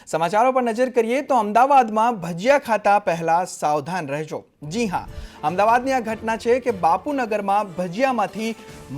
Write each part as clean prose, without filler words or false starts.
સમાચારો પર નજર કરીએ તો અમદાવાદમાં ભજીયા ખાતા પહેલા સાવધાન રહેજો। જી હા, અમદાવાદની આ ઘટના છે કે બાપુનગરમાં ભજીયામાંથી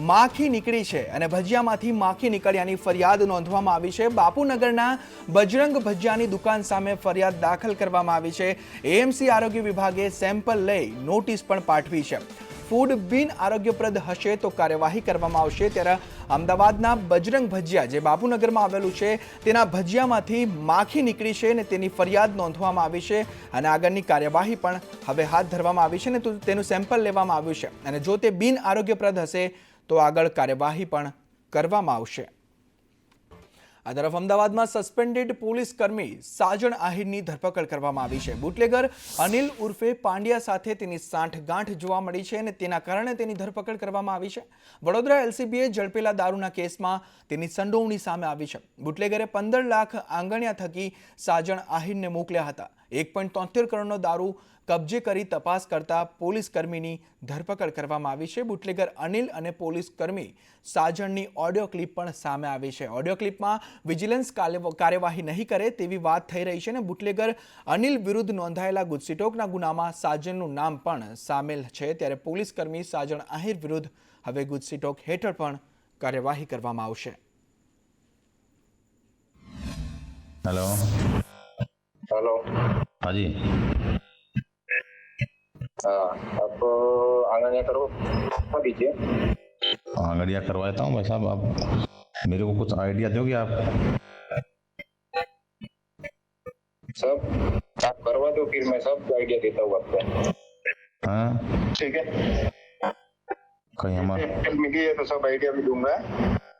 માખી નીકળી છે અને ભજીયામાંથી માખી નીકળ્યાની ફરિયાદ નોંધવામાં આવી છે। બાપુનગરના બજરંગ ભજીયાની દુકાન સામે ફરિયાદ દાખલ કરવામાં આવી છે। એએમસી આરોગ્ય વિભાગે સેમ્પલ લઈ નોટિસ પણ પાઠવી છે। ફૂડ બિન આરોગ્યપ્રદ હશે તો કાર્યવાહી કરવામાં આવશે। ત્યારે અમદાવાદના બજરંગ ભજીયા જે બાપુનગરમાં આવેલું છે તેના ભજીયામાંથી માખી નીકળી છે અને તેની ફરિયાદ નોંધવામાં આવી છે અને આગળની કાર્યવાહી પણ હવે હાથ ધરવામાં આવી છે ને તેનું સેમ્પલ લેવામાં આવ્યું છે અને જો તે બિન આરોગ્યપ્રદ હશે તો આગળ કાર્યવાહી પણ કરવામાં આવશે। આ તરફ અમદાવાદમાં સસ્પેન્ડેડ પોલીસ કર્મી સાજણ આહિરની ધરપકડ કરવામાં આવી છે। બુટલેગર અનિલ ઉર્ફે પાંડ્યા સાથે તેની સાંઠગાંઠ જોવા મળી છે અને તેના કારણે તેની ધરપકડ કરવામાં આવી છે। વડોદરા એલસીબીએ ઝડપેલા દારૂના કેસમાં તેની સંડોવણી સામે આવી છે। બુટલેગરે 15 લાખ આંગણિયા થકી સાજણ આહિરને મોકલ્યા હતા। 1.73 કરોડનો દારૂ કબજે કરી તપાસ કરતા પોલીસ કર્મીની ધરપકડ કરવામાં આવી છે। બુટલેગર અનિલ અને પોલીસ કર્મી સાજણની ઓડિયો ક્લિપ પણ સામે આવી છે। ઓડિયો ક્લિપમાં વિજિલન્સ કાર્યવાહી નહીં કરે તેવી વાત થઈ રહી છે અને બુટલેગર અનિલ વિરુદ્ધ નોંધાયેલા ગુજસીટોકના ગુનામાં સાજણનું નામ પણ સામેલ છે। ત્યારે પોલીસ કર્મી સાજણ આહિર વિરુદ્ધ હવે ગુજસીટોક હેઠળ પણ કાર્યવાહી કરવામાં આવશે। Hello hello. हाँ जी, हाँ, आप आंगनिया करो दीजिए। आंगड़िया करवाता हूँ भाई साहब। आप मेरे को कुछ आइडिया दोगे आप? सब आप करवा दो, फिर मैं सब आइडिया देता हूँ आपको। हाँ, ठीक है, कहीं हमारे मिली है तो सब आइडिया भी दूंगा।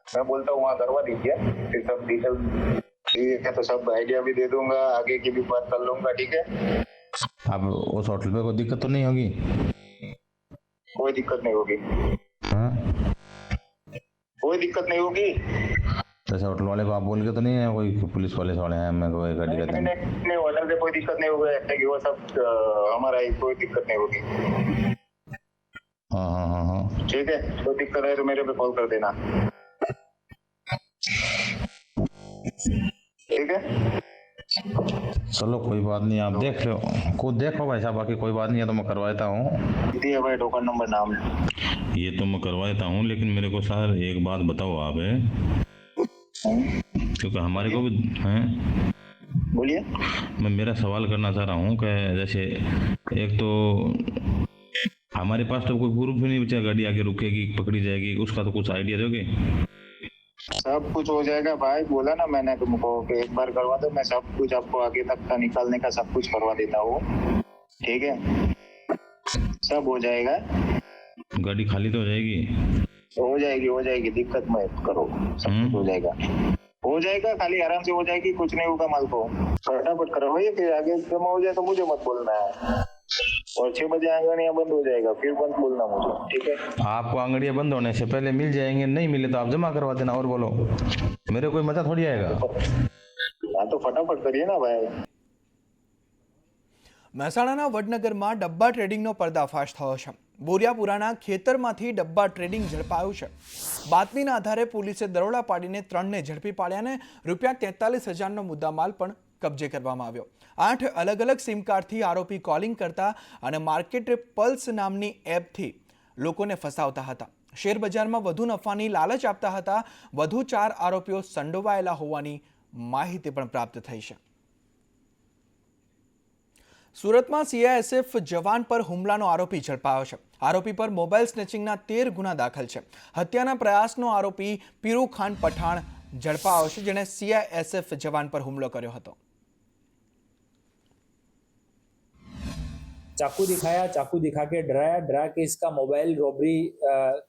मैं बोलता हूँ वहाँ करवा दीजिए, फिर सब डिटेल ठीक है तो सब आइडिया भी दे दूंगा, आगे की भी बात कर लूंगा। ठीक है, आप उस होटल में कोई दिक्कत तो नहीं होगी? कोई दिक्कत नहीं होगी, हाँ, कोई दिक्कत नहीं होगी। जैसे होटल वाले को आप बोल के तो नहीं है कोई पुलिस वाले वाले हैं मैं कोई गाड़ी का देंगे? नहीं, होटल से कोई दिक्कत नहीं होगा, कि वो सब हमारा ही, कोई दिक्कत नहीं होगी। हाँ हाँ हाँ हाँ, ठीक है, कोई दिक्कत है तो मेरे पे कॉल कर देना। ठीक है, चलो कोई बात नहीं, आप देख लो, खुद देखो भाई साहब, बाकी कोई बात नहीं है तो मैं करवाता हूँ। दीदी है भाई, टोकन नंबर नाम ये तो मैं करवाता हूँ, लेकिन मेरे को सर एक बात बताओ आप है, क्योंकि हमारे को भी हैं। बोलिए। मैं मेरा सवाल करना चाह रहा हूँ कि जैसे एक तो हमारे पास तो कोई प्रूफ ही नहीं बचा, गाड़ी आगे रुकेगी पकड़ी जाएगी, उसका तो कुछ आइडिया दोगे? सब कुछ हो जाएगा भाई, बोला ना मैंने तुमको कि एक बार करवा दो, मैं सब कुछ आपको आगे तक का निकालने का सब कुछ करवा देता हूँ। ठीक है, सब हो जाएगा। गाड़ी खाली तो हो जाएगी? हो जाएगी, हो जाएगी, दिक्कत मत करो, सब कुछ हो जाएगा, हो जाएगा, खाली आराम से हो जाएगी, कुछ नहीं होगा। माल को फटाफट करवाइए, फिर आगे जमा हो जाए तो मुझे मत बोलना है। और 6 बजे आंगनिया बंद हो जाएगा, फिर बंद बोलना मुझे। ठीक है, आपको आंगड़ियां बंद होने से पहले मिल जाएंगे, नहीं मिले तो आप जमा करवा देना। और बोलो, मेरे कोई मजा थोड़ी आएगा। हाँ तो फटाफट करिए ना भाई। મહેસાણાના વડનગરમાં ડબ્બા ટ્રેડિંગનો પર્દાફાશ થયો છે। બોરિયાપુરાના ખેતરમાંથી ડબ્બા ટ્રેડિંગ ઝડપાયું છે। બાતમીના આધારે પોલીસે દરોડા પાડીને 3ને ઝડપી પાડ્યાને રૂપિયા 43,000નો મુદ્દામાલ પણ કબજે કરવામાં આવ્યો। 8 અલગ અલગ સિમ કાર્ડથી આરોપી કોલિંગ કરતા અને માર્કેટ પલ્સ નામની એપથી લોકોને ફસાવતા હતા। શેર બજારમાં વધુ નફાની લાલચ આપતા હતા। વધુ 4 આરોપીઓ સંડોવાયેલા હોવાની માહિતી પણ પ્રાપ્ત થઈ છે। સુરતમાં સીઆઈએસએફ જવાન પર હુમલાનો આરોપી ઝડપાયો છે। આરોપી પર મોબાઈલ સ્નેચિંગના 13 ગુના દાખલ છે। હત્યાના પ્રયાસનો આરોપી પીરુ ખાન પઠાણ ઝડપાયો છે, જેણે સીઆઈએસએફ જવાન પર હુમલો કર્યો હતો। चाकू दिखाया, चाकू दिखा के डराया, डरा के इसका मोबाइल रॉबरी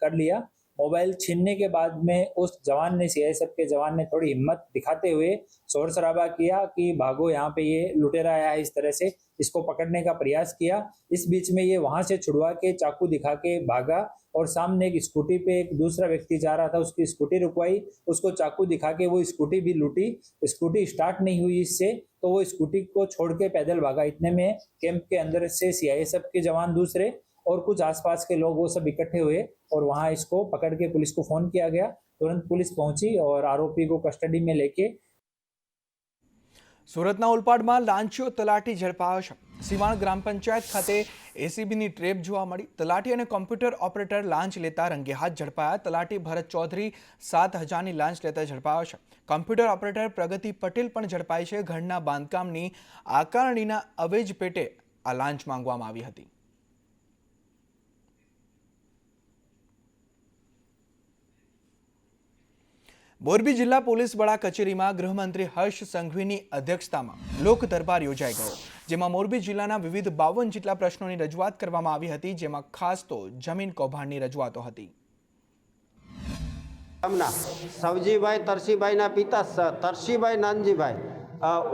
कर लिया। मोबाइल छीनने के बाद में उस जवान ने, सीआईएसएफ के जवान ने थोड़ी हिम्मत दिखाते हुए शोर शराबा किया कि भागो, यहाँ पे ये लुटेरा आया है। इस तरह से इसको पकड़ने का प्रयास किया। इस बीच में ये वहां से छुड़वा के चाकू दिखा के भागा और सामने एक स्कूटी पे एक दूसरा व्यक्ति जा रहा था, उसकी स्कूटी रुकवाई, उसको चाकू दिखा के वो स्कूटी भी लूटी। स्कूटी स्टार्ट नहीं हुई इससे, तो वो स्कूटी को छोड़ के पैदल भागा। इतने में कैंप के अंदर से सीआईएसएफ के जवान दूसरे और कुछ आसपास के लोग वो सब इकट्ठे हुए और वहां इसको पकड़ के पुलिस को फोन किया गया। तुरंत पुलिस पहुंची और आरोपी को कस्टडी में लेके સુરતના ઓલપાડમાં લાંચીઓ તલાટી ઝડપાયો છે. સીવાણ ગ્રામ પંચાયત ખાતે એસીબીની ટ્રેપ જોવા મળી. તલાટી અને કોમ્પ્યુટર ઓપરેટર લાંચ લેતા રંગે હાથ ઝડપાયા. તલાટી ભરત ચૌધરી 7,000ની લાંચ લેતા ઝડપાયો છે. કોમ્પ્યુટર ઓપરેટર પ્રગતિ પટેલ પણ ઝડપાઈ છે. ઘરના બાંધકામની આકારણીના અવેજ પેટે આ લાંચ માંગવામાં આવી હતી. મોરબી જિલ્લા પોલીસ વડા કચેરીમાં ગૃહમંત્રી હર્ષ સંઘવીની અધ્યક્ષતામાં લોક દરબાર યોજાઈ ગયો, જેમાં મોરબી જિલ્લાના વિવિધ 52 જેટલા પ્રશ્નોની રજૂઆત કરવામાં આવી હતી, જેમાં ખાસ તો જમીન કૌભાંડની રજૂઆતો હતી. સવજીભાઈ તરસીભાઈના પિતા તરસીભાઈ નાનજીભાઈ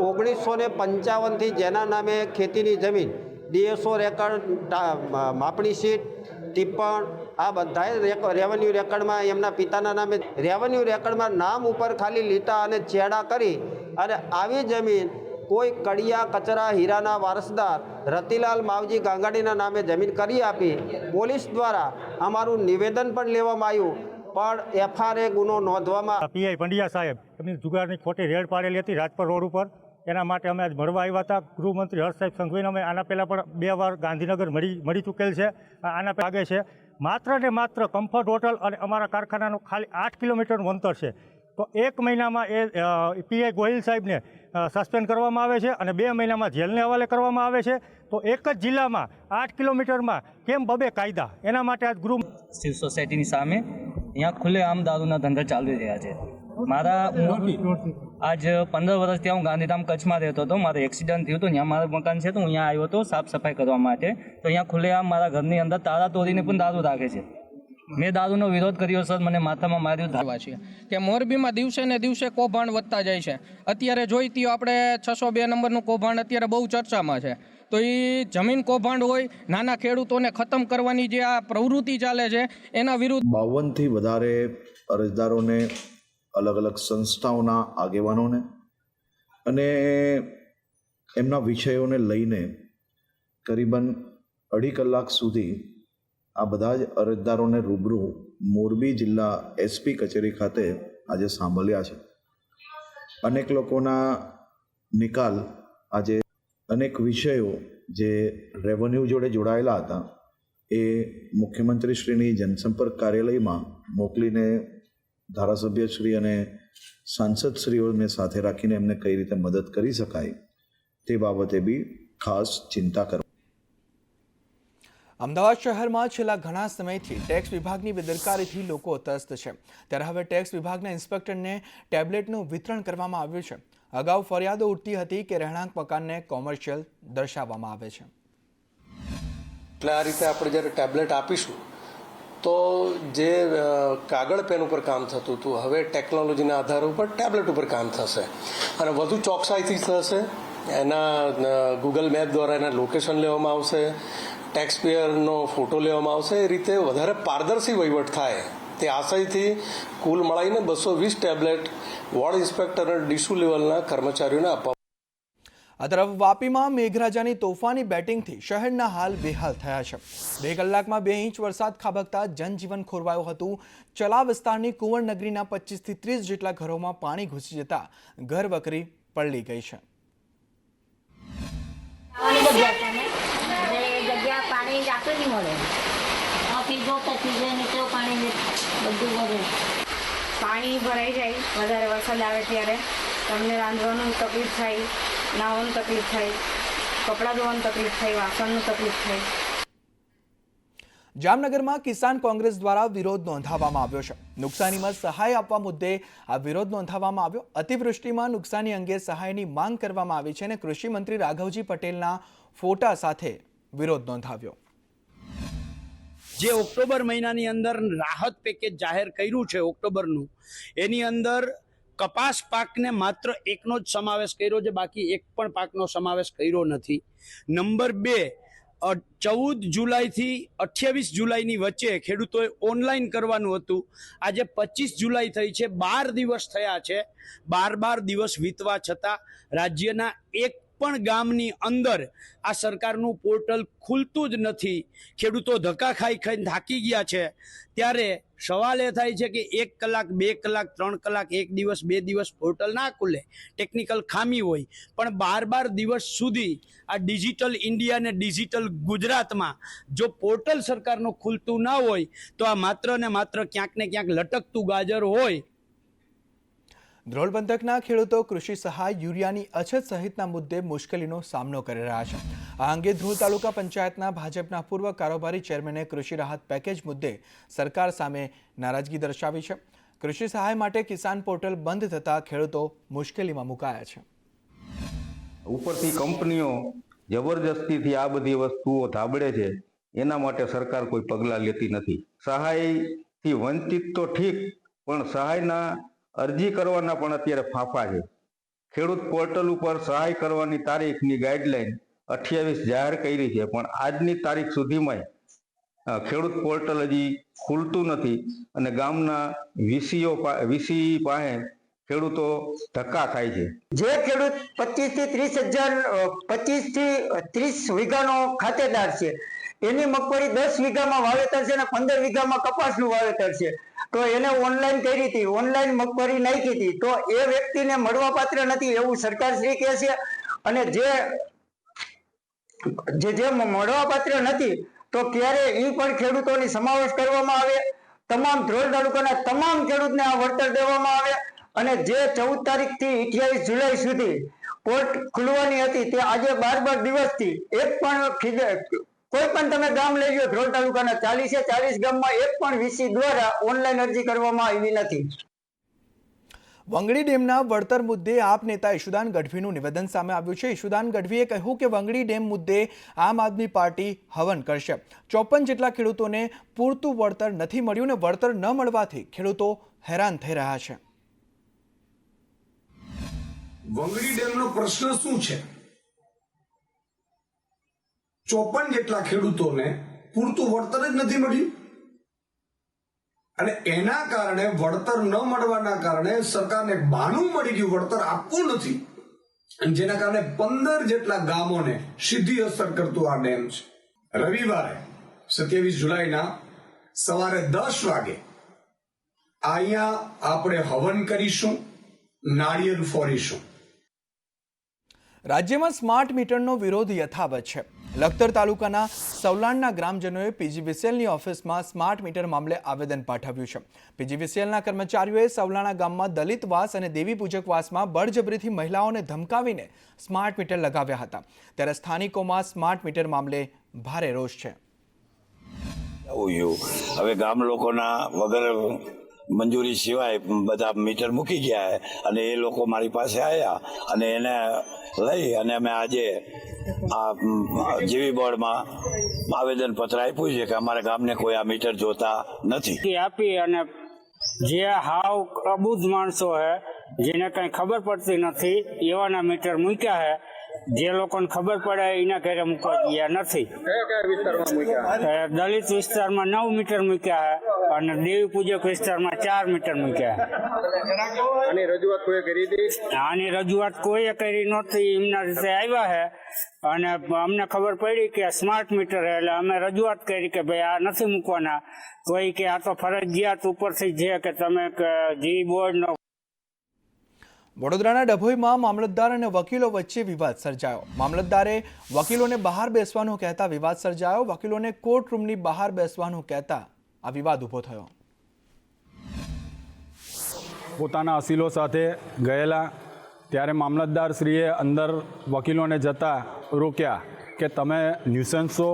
1955થી જેના નામે ખેતીની જમીન DSO રેકર્ડ, માપણી શીટ, ટિપ્પણ આ બધાએ રેવન્યુ રેકર્ડમાં એમના પિતાના નામે રેવન્યુ રેકર્ડમાં નામ ઉપર ખાલી લીટા અને ચેડા કરી અને આવી જમીન કોઈ કડિયા કચરા હીરાના વારસદાર રતિલાલ માવજી ગાંગાડીના નામે જમીન કરી આપી. પોલીસ દ્વારા અમારું નિવેદન પણ લેવામાં આવ્યું, પણ FRA ગુનો નોંધવામાં. PI પંડ્યા સાહેબ એમની જુગારની ખોટી રેડ પાડેલી હતી રાજપર રોડ ઉપર. એના માટે અમે આજ મળવા આવ્યા હતા. ગૃહમંત્રી હર્ષ સાહેબ સંઘવીને અમે આના પહેલાં પણ 2 વાર ગાંધીનગર મળી ચૂકેલ છે. આના આગે છે માત્ર ને માત્ર કમ્ફર્ટ હોટલ અને અમારા કારખાનાનું ખાલી 8 કિલોમીટરનું અંતર છે. તો 1 મહિનામાં એ PI ગોહિલ સાહેબને સસ્પેન્ડ કરવામાં આવે છે અને 2 મહિનામાં જેલને હવાલે કરવામાં આવે છે. તો એક જ જિલ્લામાં 8 કિલોમીટરમાં કેમ 2 કાયદા? એના માટે આજ ગૃહ શિવ સોસાયટીની સામે અહીંયા ખુલ્લેઆમ દારૂના ધંધા ચાલી રહ્યા છે. મારા આજ 15 વર્ષ ત્યાં હું ગાંધીધામ કચ્છમાં રહેતો હતો. મારે એક્સિડન્ટ થયું હતું, ત્યાં મારું મકાન છે તો હું અહીંયા આવ્યો હતો સાફ સફાઈ કરવા માટે. તો અહીંયા ખુલ્લેઆમ મારા ઘરની અંદર તાળા તોડીને પણ દારૂ રાખે છે. મેં દારૂનો વિરોધ કર્યો સર, મને માથામાં માર્યું છે કે મોરબીમાં દિવસે ને દિવસે કૌભાંડ વધતા જાય છે. અત્યારે જોઈતી આપણે 602 નંબરનું કૌભાંડ અત્યારે બહુ ચર્ચામાં છે. તો એ જમીન કૌભાંડ હોય, નાના ખેડૂતોને ખતમ કરવાની જે આ પ્રવૃત્તિ ચાલે છે એના વિરુદ્ધ 52થી વધારે અરજદારોને, અલગ અલગ સંસ્થાઓના આગેવાનોને અને એમના વિષયોને લઈને કરીબન 2.5 કલાક સુધી આ બધા જ અરજદારોને રૂબરૂ મોરબી જિલ્લા SP કચેરી ખાતે આજે સાંભળ્યા છે. અનેક લોકોના નિકાલ આજે અનેક વિષયો જે રેવન્યુ જોડે જોડાયેલા હતા એ મુખ્યમંત્રીશ્રીની જનસંપર્ક કાર્યાલયમાં મોકલીને ધારાસભ્યશ્રી અને સાંસદશ્રીઓને સાથે રાખીને એમને કઈ રીતે મદદ કરી શકાય તે બાબતે બી ખાસ ચિંતા કરવા. અમદાવાદ શહેરમાં છેલ્લા ઘણા સમયથી ટેક્સ વિભાગની બેદરકારીથી લોકો ત્રસ્ત છે. ત્યારે હવે ટેક્સ વિભાગના ઇન્સ્પેક્ટરને ટેબ્લેટનું વિતરણ કરવામાં આવ્યું છે. અગાઉ ફરિયાદો ઉઠતી હતી કે રહેણાંક મકાનને કોમર્શિયલ દર્શાવવામાં આવે છે. એટલે આ રીતે આપણે જ્યારે ટેબ્લેટ આપીશું તો જે કાગળ પેન ઉપર કામ થતું હતું હવે ટેકનોલોજીના આધાર ઉપર ટેબ્લેટ ઉપર કામ થશે અને વધુ ચોકસાઈથી થશે. એના ગૂગલ મેપ દ્વારા એના લોકેશન લેવામાં આવશે, ટેક્સ પેયરનો ફોટો લેવામાં આવશે. એ રીતે વધારે પારદર્શી વહીવટ થાય તે આશયથી કુલ મળીને 220 ટેબ્લેટ વોર્ડ ઇન્સ્પેક્ટર અને ડીસુ લેવલના કર્મચારીઓને આપવા. આ તરફ વાપીમાં મેઘરાજાની તોફાની બેટિંગથી શહેરના હાલ બેહાલ થયા છે. 2 કલાકમાં 2 ઇંચ વરસાદ ખાબકતા જનજીવન ખોરવાયું હતું. ચલા વિસ્તારની કુંવરનગરીના 25 થી 30 જેટલા ઘરોમાં પાણી ઘૂસી જતા ઘર વકરી પલળી ગઈ છે. પાણી ભરાઈ જાય વધારે વરસાદ આવે ત્યારે તમને રાંધવાનું તકલીફ થાય, નાહવાનું તકલીફ થાય, કપડાં ધોવાનું તકલીફ થાય, વાસણનું તકલીફ થાય. જામનગરમાં કિસાન કોંગ્રેસ દ્વારા વિરોધ નોંધાવવામાં આવ્યો છે. નુકસાનીમાં સહાય આપવા મુદ્દે આ વિરોધ નોંધાવવામાં આવ્યો. અતિવૃષ્ટિમાં નુકસાની અંગે સહાયની માંગ કરવામાં આવી છે અને કૃષિ મંત્રી રાઘવજી પટેલના ફોટા સાથે વિરોધ નોંધાવ્યો. જે ઓક્ટોબર મહિનાની અંદર રાહત પેકેજ જાહેર કર્યું છે ઓક્ટોબરનું, એની અંદર કપાસ પાકને માત્ર એકનો જ સમાવેશ કર્યો છે, બાકી એક પણ પાકનો સમાવેશ કર્યો નથી. નંબર 2, 14 જુલાઈથી 28 જુલાઈની વચ્ચે ખેડૂતોએ ઓનલાઈન કરવાનું હતું. આજે 25 જુલાઈ થઈ છે, 12 દિવસ થયા છે. 12 દિવસ વીતવા છતાં રાજ્યના 1 પણ ગામની અંદર આ સરકારનું પોર્ટલ ખુલતું જ નથી. ખેડૂતો ધક્કા ખાઈ ખાઈને થાકી ગયા છે. ત્યારે સવાલ એ થાય છે કે 1 કલાક 2 કલાક 3 કલાક 1 દિવસ 2 દિવસ પોર્ટલ ના ખુલે, ટેકનિકલ ખામી હોય, પણ 12 દિવસ સુધી આ ડિજિટલ ઇન્ડિયા અને ડિજિટલ ગુજરાતમાં જો પોર્ટલ સરકારનું ખુલતું ના હોય તો આ માત્ર ને માત્ર ક્યાંક ને ક્યાંક લટકતું ગાજર હોય. ધ્રોલ પંથકના ખેડૂતો કૃષિ સહાય, યુરિયાની અછત સહિતના મુદ્દે મુશ્કેલીનો સામનો કરી રહ્યા છે. આ અંગે ધ્રોલ તાલુકા પંચાયતના ભાજપના પૂર્વ કારોબારી ચેરમેને કૃષિ રાહત પેકેજ મુદ્દે સરકાર સામે નારાજગી દર્શાવી છે. કૃષિ સહાય માટે કિસાન પોર્ટલ બંધ થતા ખેડૂતો મુશ્કેલીમાં મુકાયા છે. ઉપરથી કંપનીઓ જબરજસ્તીથી આ બધી વસ્તુઓ ધાબળે છે, એના માટે સરકાર કોઈ પગલાં લેતી નથી. સહાયથી વંચિત તો ઠીક, પણ સહાયના અરજી કરવાના પણ અત્યારે ફાંફા છે. ખેડૂત પોર્ટલ ઉપર સહાય કરવાની તારીખની ગાઈડલાઈન 28 જાહેર કરી છે, પણ આજની તારીખ સુધીમાં ખેડૂત પોર્ટલ હજી ખુલતું નથી અને ગામના વીસી પાસે ખેડૂતો ધક્કા ખાય છે. જે ખેડૂત 25 થી 30 વીઘાનો ખાતેદાર છે, એની મગફળી 10 વીઘામાં વાવેતર છે અને 15 વીઘામાં કપાસનું વાવેતર છે, તો એને ઓનલાઈન કરી હતી, ઓનલાઈન મગફળી નાખી હતી, તો એ વ્યક્તિને મળવા પાત્ર નથી એવું સરકારશ્રી કહે છે. અને જે મળવા પાત્ર નથી તો ક્યારે એ પણ ખેડૂતોની સમાવેશ કરવામાં આવે, તમામ ધ્રોલ તાલુકાના તમામ ખેડૂતને આ વળતર દેવામાં આવે. અને જે 14 તારીખથી 28 જુલાઈ સુધી પોર્ટ ખુલવાની હતી તે આજે 12 દિવસથી એક પણ કોઈ પણ તમે ગામ લઈ લો, ધ્રોલ તાલુકાના 40 ગામમાં એક પણ વીસી દ્વારા ઓનલાઈન અરજી કરવામાં આવી નથી. વંગડી ડેમના વળતર મુદ્દે આપ નેતા ઈશુદાન ગઢવીનું નિવેદન સામે આવ્યું છે. ઈશુદાન ગઢવીએ કહ્યું કે વંગડી ડેમ મુદ્દે આમ આદમી પાર્ટી હવન કરશે. 54 જેટલા ખેડૂતોને પૂરતું વળતર નથી મળ્યું ને વળતર ન મળવાથી ખેડૂતો હેરાન થઈ રહ્યા છે. વંગડી ડેમનો પ્રશ્ન શું છે? 54 જેટલા ખેડૂતોને પૂરતું વળતર જ નથી મળ્યું અને એના કારણે વળતર ન મળવાના કારણે સરકારને બહાનું મળી ગયું વળતર આપવું નથી, અને જેના કારણે 15 જેટલા ગામોને સીધી અસર કરતું આ ડેમ છે. રવિવારે 27 જુલાઈના સવારે 10 વાગે અહીંયા આપણે હવન કરીશું, નાળિયેર ફોડીશું. રાજ્યમાં સ્માર્ટ મીટરનો વિરોધ યથાવત છે. લખતર તાલુકાના સવલાણના ગ્રામજનોએ પીજીવીસીએલની ઓફિસમાં સ્માર્ટ મીટર મામલે આવેદન પાઠવ્યું છે. પીજીવીસીએલના કર્મચારીઓએ સવલાણા ગામમાં દલિતવાસ અને દેવી પૂજકવાસમાં બળજબરીથી મહિલાઓને ધમકાવીને સ્માર્ટ મીટર લગાવ્યા હતા. ત્યારે સ્થાનિકોમાં સ્માર્ટ મીટર મામલે ભારે રોષ છે. હવે ગામ લોકોના વગર મંજૂરી સિવાય બધા મીટર મૂકી ગયા અને એ લોકો મારી પાસે આવ્યા અને એને લઈ અને અમે આજે આ જીવી બોર્ડમાં આવેદન પત્ર આપ્યું છે કે અમારા ગામને કોઈ આ મીટર જોતા નથી. આપી અને જે હાવ અબૂધ માણસો હે, જેને કઈ ખબર પડતી નથી, એવાના મીટર મૂક્યા હે. જે લોકોને ખબર પડે એના ઘરે મૂકવા ગયા નથી. દલિત વિસ્તારમાં 9 મીટર મૂક્યા હે અને દેવી પૂજક વિસ્તારમાં 4 મીટર મૂક્યા. આની રજૂઆત કોઈ કરી હતી? આની રજૂઆત કોઈએ કરી નહોતી. એમના રીતે આવ્યા હે અને અમને ખબર પડી કે સ્માર્ટ મીટર હે એટલે અમે રજૂઆત કરી કે ભાઈ આ નથી મૂકવાના. તો એ કે આ તો ફરજિયાત ઉપરથી છે કે તમે જી બોર્ડનો. વડોદરાના ડભોઈમાં મામલતદાર અને વકીલો વચ્ચે વિવાદ સર્જાયો. મામલતદારે વકીલોને બહાર બેસવાનું કહેતા વિવાદ સર્જાયો. વકીલોને કોર્ટ રૂમની બહાર બેસવાનું કહેતા આ વિવાદ ઊભો થયો. પોતાના અસીલો સાથે ગયેલા ત્યારે મામલતદારશ્રીએ અંદર વકીલોને જતા રોક્યા કે તમે ન્યુસન્સ છો,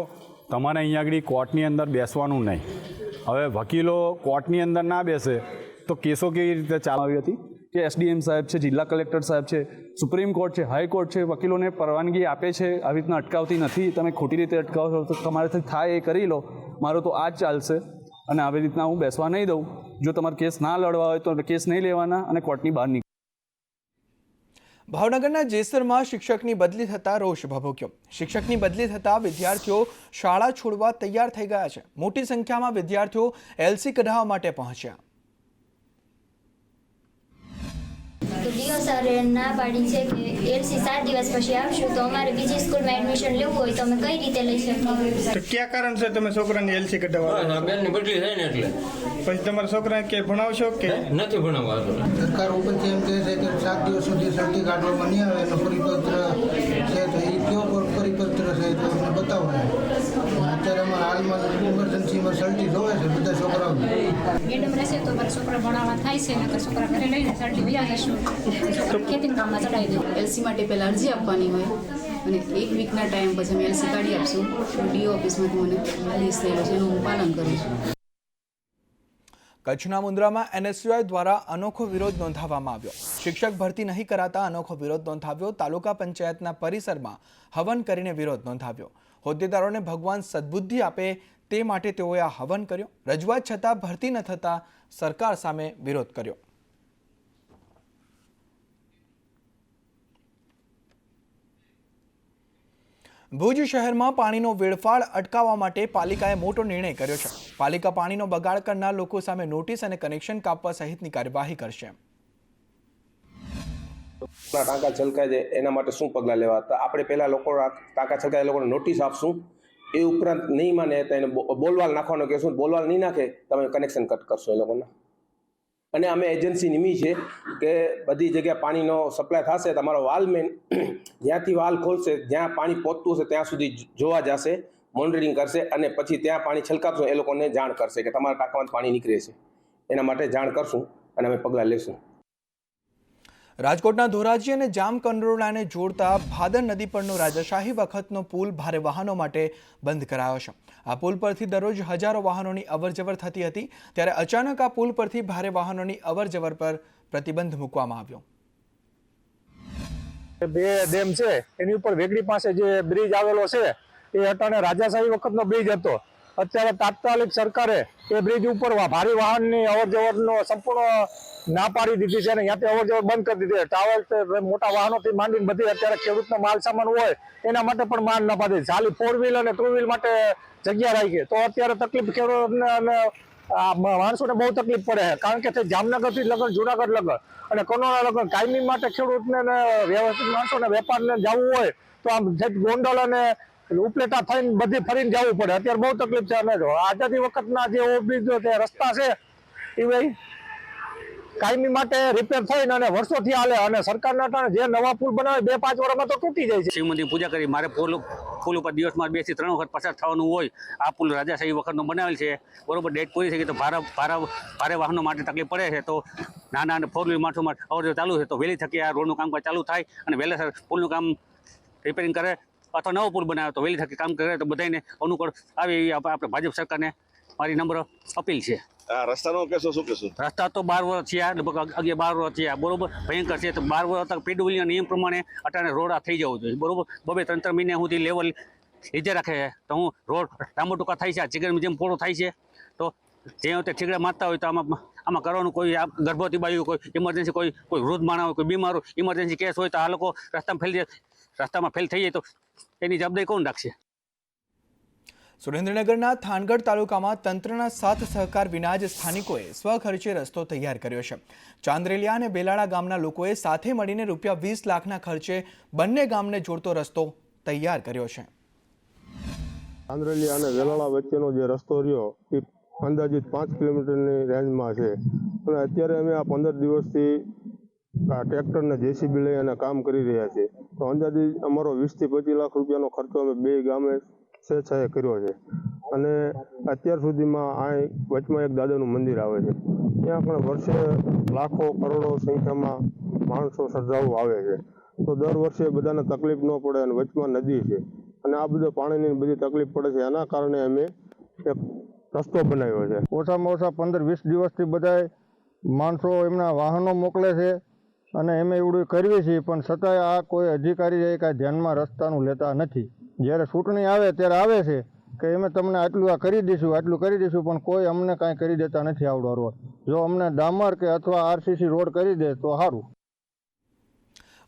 તમારે અહીંયા આગળ કોર્ટની અંદર બેસવાનું નહીં. હવે વકીલો કોર્ટની અંદર ના બેસે તો કેસો કેવી રીતે ચાલવી હતી કે એસડીએમ સાહેબ છે, જિલ્લા કલેક્ટર સાહેબ છે, સુપ્રીમ કોર્ટ છે, હાઈકોર્ટ છે, વકીલોને પરવાનગી આપે છે, આવી રીતના અટકાવતી નથી. તમે ખોટી રીતે અટકાવો છો તો તમારાથી થાય એ કરી લો, મારું તો આ જ ચાલશે અને આવી રીતના હું બેસવા નહીં દઉં. જો તમારે કેસ ના લડવા હોય તો કેસ નહીં લેવાના અને કોર્ટની બહાર નીકળ. ભાવનગરના જેસરમાં શિક્ષકની બદલી થતા રોષ ભભૂક્યો. શિક્ષકની બદલી થતા વિદ્યાર્થીઓ શાળા છોડવા તૈયાર થઈ ગયા છે. મોટી સંખ્યામાં વિદ્યાર્થીઓ એલસી કઢાવવા માટે પહોંચ્યા. તો ડીઓ સરે ના પાડી છે કે એલસી 7 દિવસ પછી આવશું, તો અમારે બીજી સ્કૂલમાં એડમિશન લેવું હોય તો અમે કઈ રીતે લઈ શકીએ? તો ક્યાં કારણ છે તમે છોકરાની એલસી કઢાવવા? બેનની બદલી થાય ને એટલે. પછી તમારા છોકરાને કે ભણાવશો કે નથી ભણાવવા? સરકાર ઉપરથી એમ કહે છે કે 7 દિવસ સુધી સર્ટી કાઢવામાં નહીં આવે એનો પરિપત્ર છે, તો એ કયો પરિપત્ર છે તો અમને બતાવો. અત્યારે અમારા હાલમાં ઇમરજન્સીમાં સર્ટી જોવે છે બધા છોકરાઓ. મેડમ રહેશે તો મારા છોકરા ભણાવવા થાય છે, નકર છોકરા ઘરે લઈને સર્ટી વ્યા જશું, છોકરા ખેતીના કામમાં ચડાવી દઉં. એલસી માટે પહેલાં અરજી આપવાની હોય અને 1 વીકના ટાઈમ પછી અમે એલસી કાઢી આપશું. ડીઓ ઓફિસમાંથી મને આદેશ થયેલો છે, એનું હું પાલન કરું છું. કચ્છના મુન્દ્રામાં NSUI દ્વારા અનોખો વિરોધ નોંધાવવામાં આવ્યો. શિક્ષક ભરતી નહીં કરાતા અનોખો વિરોધ નોંધાવ્યો. તાલુકા પંચાયતના પરિસરમાં હવન કરીને વિરોધ નોંધાવ્યો. હોદ્દેદારોને ભગવાન સદબુદ્ધિ આપે તે માટે તેઓએ આ હવન કર્યો. રજૂઆત છતાં ભરતી ન થતા સરકાર સામે વિરોધ કર્યો. ભુજ શહેરમાં પાણીનો વેડફાળ અટકાવવા માટે પાલિકાએ મોટો નિર્ણય કર્યો છે. પાલિકા પાણીનો બગાડ કરનાર લોકો સામે નોટિસ અને કનેક્શન કાપવા સહિતની કાર્યવાહી કરશે. ટાંકા છલકાય છે એના માટે શું પગલાં લેવા? તો આપણે પહેલા લોકો ટાંકા છલકાય લોકોને નોટિસ આપશું. એ ઉપરાંત નહીં માને તો એને બોલવાલ નાખવાનો કહેશું. બોલવાલ નહીં નાખે તમે કનેક્શન કટ કરશો એ લોકોને. અને અમે એજન્સી નિમી છે કે બધી જગ્યાએ પાણીનો સપ્લાય થશે. તમારો વાલમેન જ્યાંથી વાલ ખોલશે જ્યાં પાણી પહોંચતું હશે ત્યાં સુધી જોવા જશે, મોનિટરિંગ કરશે અને પછી ત્યાં પાણી છલકાવશું એ લોકોને જાણ કરશે કે તમારા ટાંકામાં પાણી નીકળે છે. એના માટે જાણ કરશું અને અમે પગલાં લેશું. રાજકોટના ધોરાજી અને જામકંડોરણાને જોડતા ભાદર નદી પરનો રાજાશાહી વખતનો પુલ ભારે વાહનો માટે બંધ કરાયો છે. આ પુલ પરથી દરરોજ હજારો વાહનોની અવરજવર થતી હતી, ત્યારે અચાનક આ પુલ પરથી ભારે વાહનોની અવરજવર પર પ્રતિબંધ મૂકવામાં આવ્યો. બે ડેમ છે એની ઉપર વેગડી પાસે જે બ્રિજ આવેલો છે એ અટાણે રાજાશાહી વખતનો બ્રિજ હતો. અત્યારે તાત્કાલિક સરકારે એ બ્રિજ ઉપર ભારે વાહનની અવરજવરનો સંપૂર્ણ ના પાડી દીધી છે અને ત્યાંથી અવરજવર બંધ કરી દીધી. ટાવર મોટા વાહનોથી માંડીને બધી અત્યારે ખેડૂતનો માલ સામાન હોય એના માટે પણ માન ના પાડી. ખાલી 4 વ્હીલ અને 2 વ્હીલ માટે જગ્યા રાખી ગઈ તો અત્યારે તકલીફ ખેડૂતોને અને માણસોને બહુ તકલીફ પડે છે. કારણ કે જામનગરથી લગન, જુનાગઢ લગન અને કનોડા લગન કાયમી માટે ખેડૂતને વ્યવસ્થિત માણસોને વેપારને જવું હોય તો આમ ગોંડલ અને ઉપલેટા થઈને બધી ફરીને જવું પડે. અત્યારે બહુ તકલીફ છે. અને આઝાદી વખતના જે ઓવરબ્રિજ રસ્તા છે એ ભાઈ કાયમી માટે રિપેર થઈને અને વર્ષોથી હાલે અને સરકારના ટાણે જે નવા પુલ બનાવે 2-5 વર્ષમાં તો તૂટી જાય છે. શ્રીમંતની પૂજા કરી મારે પુલ ઉપર દિવસમાં 2 થી 3 વખત પસાર થવાનું હોય. આ પુલ રાજાશાહી વખતનો બનાવેલ છે, બરોબર. ડેટ પૂરી થઈ ગઈ તો ભારે વાહનો માટે તકલીફ પડે છે. તો નાના અને 4 વ્હીલ માણસો માટે અવરજવર ચાલુ છે તો વહેલી થકી આ રોડનું કામકાજ ચાલુ થાય અને વહેલાસર પુલનું કામ રિપેરિંગ કરે અથવા નવો પુલ બનાવે તો વહેલી થકી કામ કરે તો બધાને અનુકૂળ આવે એવી આપણે ભાજપ સરકારને મારી નમ્ર અપીલ છે. રસ્તાનો કહેશો, શું કહેશો? રસ્તા તો 12 વર્ષ થયા, લગભગ 11-12 વર્ષ થયા, બરોબર. ભયંકર છે. તો 12 વર્ષ તક પીડબ્લ્યુના નિયમ પ્રમાણે અટાણે રોડ થઈ જવું જોઈએ, બરોબર. 2-3 મહિના સુધી લેવલ લીધે રાખે છે તો હું રોડ લાંબો ટૂંકા થાય છે. ચીગડ જેમ પોળો થાય છે તો જે વખતે ઠીકડા મારતા હોય તો આમાં કરવાનું કોઈ ગર્ભવતી બાજુ, કોઈ ઇમરજન્સી, કોઈ વૃદ્ધ માણસ હોય, કોઈ બીમાર હોય, ઇમરજન્સી કેસ હોય તો આ લોકો રસ્તામાં ફેલ થઈ જાય તો એની જવાબદારી કોણ રાખશે? સુરેન્દ્રનગરના થાનગઢ તાલુકામાં તંત્રના સાથ સહકાર વિના જ સ્થાનિકોએ સ્વખર્ચે રસ્તો તૈયાર કર્યો છે. ચાંદ્રેલિયા અને બેલાડા ગામના લોકોએ સાથે મળીને ₹20 લાખના ખર્ચે બંને ગામને જોડતો રસ્તો તૈયાર કર્યો છે. ચાંદ્રેલિયા અને વેલાળા વચ્ચેનો જે રસ્તો રહ્યો એ અંદાજિત 5 કિલોમીટરની રેન્જમાં છે અને અત્યારે અમે આ 15 દિવસથી ટ્રેક્ટરને જેસીબી લઈ અને કામ કરી રહ્યા છીએ. તો અંદાજિત અમારો 20 થી 25 લાખ રૂપિયાનો ખર્ચો અમે 2 ગામે સ્વેચ્છાએ કર્યો છે. અને અત્યાર સુધીમાં આ વચમાં એક દાદાનું મંદિર આવે છે, ત્યાં પણ વર્ષે લાખો કરોડો સંખ્યામાં માણસો શ્રદ્ધાળુ આવે છે. તો દર વર્ષે બધાને તકલીફ ન પડે અને વચમાં નદી છે અને આ બધો પાણીની બધી તકલીફ પડે છે. એના કારણે અમે એક રસ્તો બનાવ્યો છે. ઓછામાં ઓછા 15-20 દિવસથી બધા માણસો એમના વાહનો મોકલે છે અને અમે એવડું કરવી છીએ, પણ છતાંય આ કોઈ અધિકારી કાંઈ ધ્યાનમાં રસ્તાનું લેતા નથી. જ્યારે ચૂંટણી આવે ત્યારે આવે છે કે અમે તમને આટલું આ કરી દઈશું, આટલું કરી દઈશું, પણ કોઈ અમને કાંઈ કરી દેતા નથી આવડો રોડ. જો અમને ડામર કે અથવા RCC રોડ કરી દે તો સારું.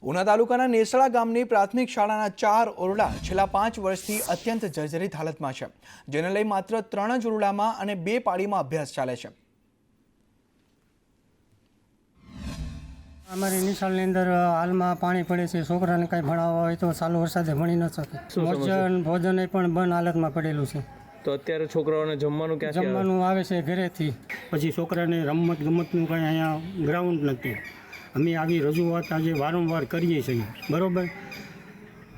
ઉના તાલુકાના નેસડા ગામની પ્રાથમિક શાળાના 4 ઓરડા છેલ્લા 5 વર્ષથી અત્યંત જર્જરિત હાલતમાં છે, જેને લઈ માત્ર 3 જ ઓરડામાં અને 2 પાળીમાં અભ્યાસ ચાલે છે. અમારી નિશાળની અંદર હાલમાં પાણી પડે છે. છોકરાને કાંઈ ભણાવવા હોય તો ચાલુ વરસાદે ભણી ન શકે. ભોજન પણ બંધ હાલતમાં પડેલું છે. તો અત્યારે છોકરાઓને જમવાનું ક્યાંથી જમવાનું આવે છે ઘરેથી. પછી છોકરાને ગમતનું કાંઈ અહીંયા ગ્રાઉન્ડ નથી. અમે આવી રજૂઆત આજે વારંવાર કરીએ છીએ, બરાબર,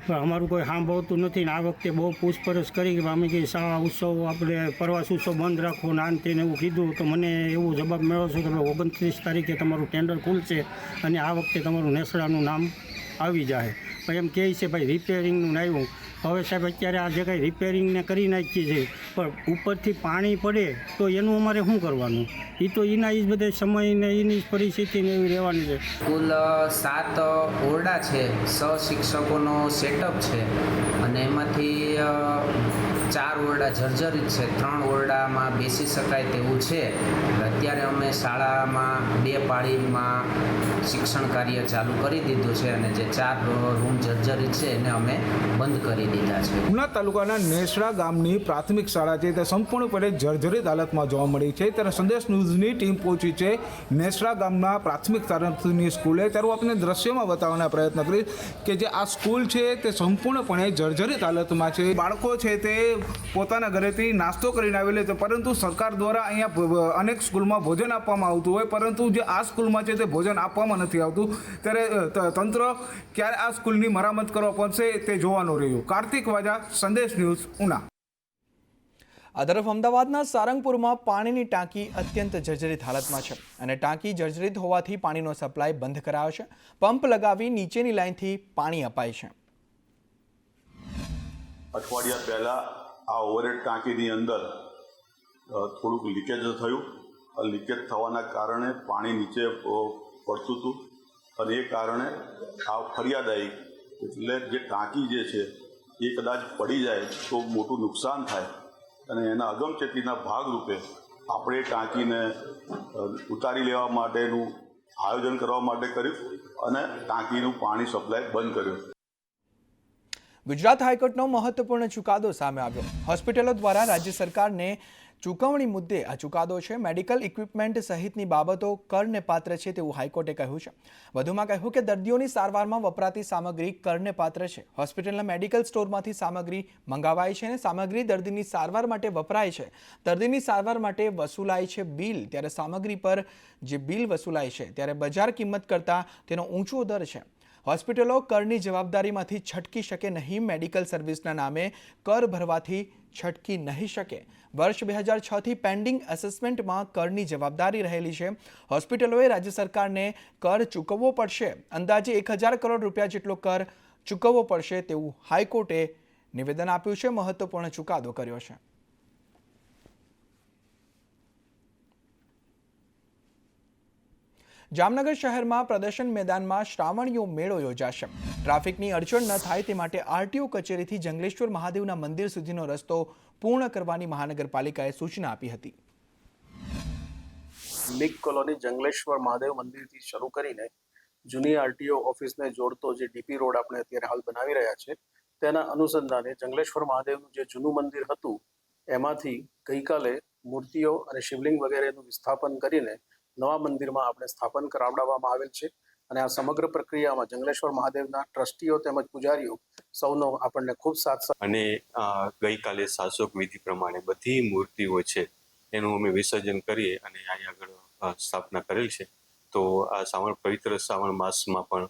પણ અમારું કોઈ સાંભળતું નથી. ને આ વખતે બહુ પૂછપરછ કરી કે અમે કંઈ શાળા ઉત્સવ આપણે પ્રવાસ ઉત્સવ બંધ રાખો ને આને તેને એવું કીધું તો મને એવો જવાબ મળ્યો છે કે 29 તારીખે તમારું ટેન્ડર ખુલશે અને આ વખતે તમારું નેસડાનું નામ આવી જાય. પણ એમ કહે છે ભાઈ રિપેરિંગનું આવ્યું. હવે સાહેબ અત્યારે આ જે કાંઈ રિપેરિંગને કરી નાખીએ છીએ પણ ઉપરથી પાણી પડે તો એનું અમારે શું કરવાનું? એ તો એના જ બધે સમયને એની પરિસ્થિતિને એવી રહેવાની છે. કુલ 7 ઓરડા છે, 6 શિક્ષકોનો સેટઅપ છે અને એમાંથી 4 ઓરડા જર્જરિત છે, 3 ઓરડામાં બેસી શકાય તેવું છે. અત્યારે અમે શાળામાં 2 પાળીમાં શિક્ષણ કાર્ય ચાલુ કરી દીધું છે અને જે 4 રૂમ જર્જરિત છે એને અમે બંધ કરી દીધા છે. ઉના તાલુકાના નેસડા ગામની પ્રાથમિક શાળા છે તે સંપૂર્ણપણે જર્જરિત હાલતમાં જોવા મળી છે. ત્યારે સંદેશ ન્યૂઝની ટીમ પહોંચી છે નેસડા ગામના પ્રાથમિક શાળાની સ્કૂલે. ત્યારે આપણે દ્રશ્યમાં બતાવવાના પ્રયત્ન કરીશ કે જે આ સ્કૂલ છે તે સંપૂર્ણપણે જર્જરિત હાલતમાં છે. બાળકો છે તે પોતાના ઘરેથી નાસ્તો કરીને આવેલા છે, પરંતુ સરકાર દ્વારા અહીંયા અનેક સ્કૂલમાં ભોજન આપવામાં આવતું હોય, પરંતુ જે આ સ્કૂલમાં છે તે ભોજન આપવામાં નથી આવતું. ત્યારે તંત્ર ક્યારે આ સ્કૂલની મરામત કરવા પડશે તે જોવાનું રહ્યું. કાર્તિક વાજા, સંદેશ ન્યૂઝ, ઉના. આ તરફ અમદાવાદના સારંગપુરમાં પાણીની ટાંકી અત્યંત જર્જરિત હાલતમાં છે અને ટાંકી જર્જરિત હોવાથી પાણીનો સપ્લાય બંધ કરાયો છે. પંપ લગાવી નીચેની લાઇનથી પાણી અપાય છે. અઠવાડિયા પહેલા આ ઓવરહેડ ટાંકીની અંદર થોડુંક લીકેજ થયું. લીકેજ થવાના કારણે પાણી નીચે પડતું હતું અને એ કારણે આ ફરિયાદ આવી. એટલે જે ટાંકી જે છે એ કદાચ પડી જાય તો મોટું નુકસાન થાય અને એના અગમચેતીના ભાગરૂપે આપણે ટાંકીને ઉતારી લેવા માટેનું આયોજન કરવા માટે કર્યું અને ટાંકીનું પાણી સપ્લાય બંધ કર્યું. ગુજરાત હાઈકોર્ટનો મહત્વપૂર્ણ ચુકાદો સામે આવ્યો. હોસ્પિટલો દ્વારા રાજ્ય સરકારને ચૂકવણી મુદ્દે આ ચુકાદો છે. મેડિકલ ઇક્વિપમેન્ટ સહિતની બાબતો કરને પાત્ર છે તેવું હાઈકોર્ટે કહ્યું છે. વધુમાં કહ્યું કે દર્દીઓની સારવારમાં વપરાતી સામગ્રી કરને પાત્ર છે. હોસ્પિટલના મેડિકલ સ્ટોરમાંથી સામગ્રી મંગાવાય છે અને સામગ્રી દર્દીની સારવાર માટે વપરાય છે. દર્દીની સારવાર માટે વસૂલાય છે બિલ, ત્યારે સામગ્રી પર જે બિલ વસૂલાય છે ત્યારે બજાર કિંમત કરતાં તેનો ઊંચો દર છે. હોસ્પિટલો કરની જવાબદારીમાંથી છટકી શકે નહીં. મેડિકલ સર્વિસના નામે કર ભરવાથી છટકી નહીં શકે. વર્ષ 2006થી પેન્ડિંગ એસેસમેન્ટમાં કરની જવાબદારી રહેલી છે. હોસ્પિટલોએ રાજ્ય સરકારને કર ચૂકવવો પડશે. અંદાજે 1000 કરોડ રૂપિયા જેટલો કર ચૂકવવો પડશે તેવું હાઈકોર્ટે નિવેદન આપ્યું છે. મહત્વપૂર્ણ ચુકાદો કર્યો છે. જામનગર શહેરમાં પ્રદર્શન મેદાનમાં શ્રાવણીયો મેળો યોજાશે. ટ્રાફિકની અડચણ ન થાય તે માટે આરટીઓ કચેરીથી જંગલેશ્વર મહાદેવના મંદિર સુધીનો રસ્તો પૂર્ણ કરવાની મહાનગરપાલિકાએ સૂચના આપી હતી. લીગ કોલોની જંગલેશ્વર મહાદેવ મંદિરથી શરૂ કરીને જૂની આરટીઓ ઓફિસને જોડતો જે ડીપી રોડ આપણે અત્યારે હાલ બનાવી રહ્યા છે તેના અનુસંધાને જંગલેશ્વર મહાદેવનું જે જૂનું મંદિર હતું એમાંથી ગઈકાલે મૂર્તિઓ અને શિવલિંગ વગેરેનું વિસ્થાપન કરીને નવા મંદિરમાં આપણે સ્થાપન કરાવડાવવામાં આવેલ છે અને આ સમગ્ર પ્રક્રિયામાં જંગલેશ્વર મહાદેવના ટ્રસ્ટીઓ તેમજ પૂજારીઓ સૌનો આપણને ખૂબ સાથ અને ગઈકાલે શાસક વિધિ પ્રમાણે બધી મૂર્તિઓ છે એનું અમે વિસર્જન કરીએ અને અહીં આગળ સ્થાપના કરેલ છે. તો આ પવિત્ર શ્રાવણ માસમાં પણ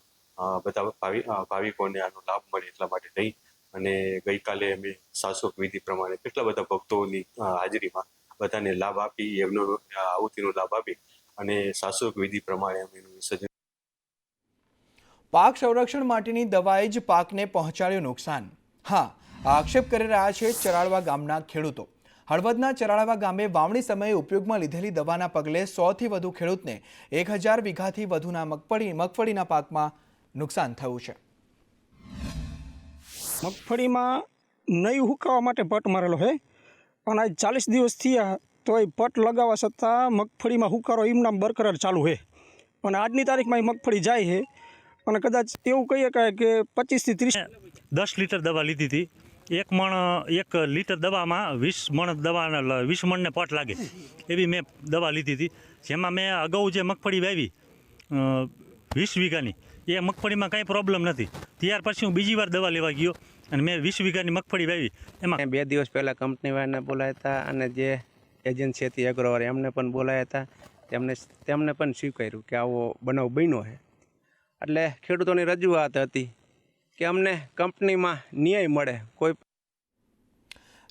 બધા ભાવિકોને આનો લાભ મળે એટલા માટે થઈ અને ગઈકાલે અમે શાસક વિધિ પ્રમાણે કેટલા બધા ભક્તોની હાજરીમાં બધાને લાભ આપી, એમનો આહુતિનો લાભ આપી અને શાસક વિધિ પ્રમાણે અમે એનું વિસર્જન. પાક સંરક્ષણ માટેની દવાએ જ પાકને પહોંચાડ્યું નુકસાન. હા, આક્ષેપ કરી રહ્યા છે ચરાળવા ગામના ખેડૂતો. હળવદના ચરાળવા ગામે વાવણી સમયે ઉપયોગમાં લીધેલી દવાના પગલે 100થી વધુ ખેડૂતને 1000 વીઘાથી વધુના મગફળીના પાકમાં નુકસાન થયું છે. મગફળીમાં નહીં હુકાવા માટે પટ મારેલો છે પણ આજ 40 દિવસ થયા તો એ પટ લગાવવા છતાં મગફળીમાં હુકારો એમના બરકરાર ચાલુ છે. અને આજની તારીખમાં એ મગફળી જાય છે અને કદાચ એવું કહીએ કે 25 થી 30 10 લીટર દવા લીધી હતી. 1 લીટર દવામાં 20 મણ દવાના 20 મણને પટ લાગે એવી મેં દવા લીધી હતી. જેમાં મેં અગાઉ જે મગફળી વાવી 20 વીઘાની એ મગફળીમાં કાંઈ પ્રોબ્લેમ નથી. ત્યાર પછી હું બીજી વાર દવા લેવા ગયો અને મેં 20 વીઘાની મગફળી વાવી. એમાં 2 દિવસ પહેલાં કંપનીવાળાને બોલાયા હતા અને જે એજન્સી હતી એગ્રોવાળી એમને પણ બોલાયા હતા. તેમને પણ સ્વીકાર્યું કે આવો બનાવ બન્યો છે. એટલે ખેડૂતોની રજૂઆત હતી કે અમને કંપનીમાં ન્યાય મળે. કોઈ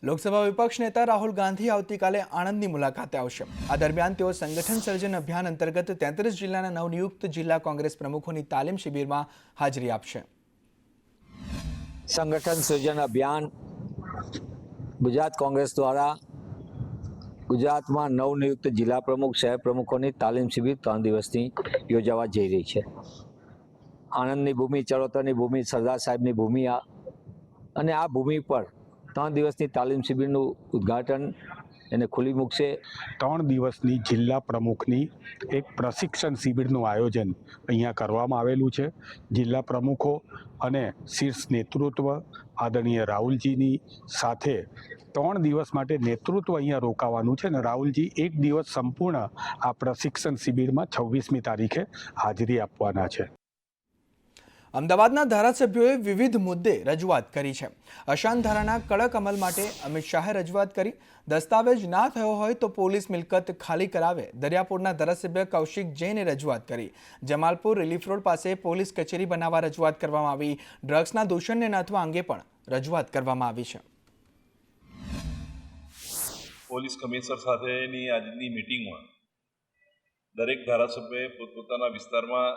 લોકસભા વિપક્ષ નેતા રાહુલ ગાંધી આવતીકાલે આણંદની મુલાકાતે આવશે. આ દરમિયાન તેઓ સંગઠન સર્જન અભિયાન અંતર્ગત 33 જિલ્લાના નવનિયુક્ત જિલ્લા કોંગ્રેસ પ્રમુખોની તાલીમ શિબિરમાં હાજરી આપશે. સંગઠન સર્જન અભિયાન ગુજરાત કોંગ્રેસ દ્વારા ગુજરાતમાં નવનિયુક્ત જિલ્લા પ્રમુખ શહેર પ્રમુખોની તાલીમ શિબિર 3 દિવસની યોજાવા જઈ રહી છે. આણંદની ભૂમિ, ચરોતરની ભૂમિ, સરદાર સાહેબની ભૂમિ અને આ ભૂમિ પર 3 દિવસની તાલીમ શિબિરનું ઉદ્ઘાટન એને ખુલ્લી મૂકશે. 3 દિવસની જિલ્લા પ્રમુખની એક પ્રશિક્ષણ શિબિરનું આયોજન અહીંયા કરવામાં આવેલું છે. જિલ્લા પ્રમુખો અને શીર્ષ નેતૃત્વ આદરણીય રાહુલજીની સાથે 3 દિવસ માટે નેતૃત્વ અહીંયા રોકાવાનું છે અને રાહુલજી 1 દિવસ સંપૂર્ણ આ પ્રશિક્ષણ શિબિરમાં 26મી તારીખે હાજરી આપવાના છે. અમદાવાદના ધારાસભ્યોએ વિવિધ મુદ્દે રજૂઆત કરી છે. અશાંત ધારાના કડક અમલ માટે અમિત શાહે રજૂઆત કરી. દસ્તાવેજ ના થયો હોય તો પોલીસ મિલકત ખાલી કરાવે. દરિયાપુરના ધારાસભ્ય કૌશિક જૈને રજૂઆત કરી. જમાલપુર રિલીફ રોડ પાસે પોલીસ કચેરી બનાવવા રજૂઆત કરવામાં આવી. ડ્રગ્સના દૂષણને નાથવા અંગે પણ રજૂઆત કરવામાં આવી છે. પોલીસ કમિશનર સાથેની આજની મિટિંગમાં દરેક ધારાસભ્યએ પોતપોતાના વિસ્તારમાં